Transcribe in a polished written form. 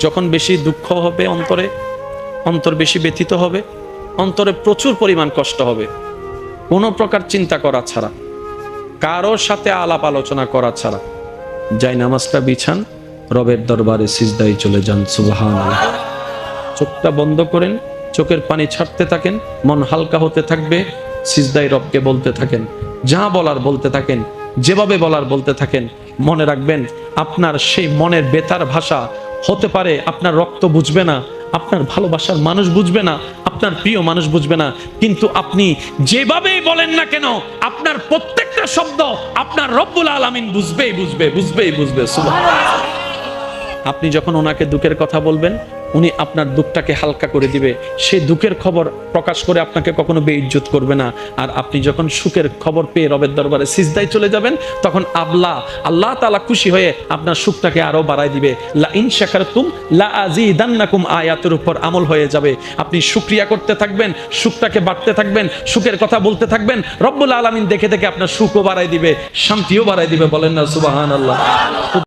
যখন বেশি দুঃখ হবে অন্তরে, অন্তর বেশি ব্যথিত হবে, অন্তরে প্রচুর পরিমাণ কষ্ট হবে, কোনো প্রকার চিন্তা করা ছাড়া, কারোর সাথে আলাপ আলোচনা করা ছাড়া যাই নামাজটা বিছান, রবের দরবারে সিজদায় চলে যান। সুবহানাল্লাহ। চোখটা বন্ধ করেন, চোখের পানি ছাড়তে থাকেন, মন হালকা হতে থাকবে, সিজদায় রবকে বলতে থাকেন, যা বলার বলতে থাকেন, যেভাবে বলার বলতে থাকেন। মনে রাখবেন, আপনার সেই মনের বেতার ভাষা হতে পারে আপনার রক্ত বুঝবে না, আপনার ভালোবাসার মানুষ বুঝবে না, আপনার প্রিয় মানুষ বুঝবে না, কিন্তু আপনি যেভাবেই বলেন না কেন, আপনার প্রত্যেকটা শব্দ আপনার রব্বুল আলামিন বুঝবেই বুঝবে। সুবহানাল্লাহ। আপনি যখন ওনাকে দুঃখের কথা বলবেন, উনি আপনার দুঃখটাকে হালকা করে দিবে। সেই দুঃখের খবর প্রকাশ করে আপনাকে কখনো বেইজ্জত করবে না। আর আপনি যখন সুখের খবর পেয়ে রবের দরবারে সিজদায় চলে যাবেন, তখন আল্লাহ তাআলা খুশি হয়ে আপনার সুখটাকে আরো বাড়ায় দিবে। লা ইন শাকারতুম লা আযীদান্নাকুম আয়াতের উপর আমল হয়ে যাবে। আপনি শুকরিয়া করতে থাকবেন, সুখটাকে বাড়তে থাকবেন, সুখের কথা বলতে থাকবেন, রব্বুল আলামিন দেখে দেখে আপনার সুখও বাড়ায় দিবে, শান্তিও বাড়ায় দিবে। বলেন না সুবহানাল্লাহ।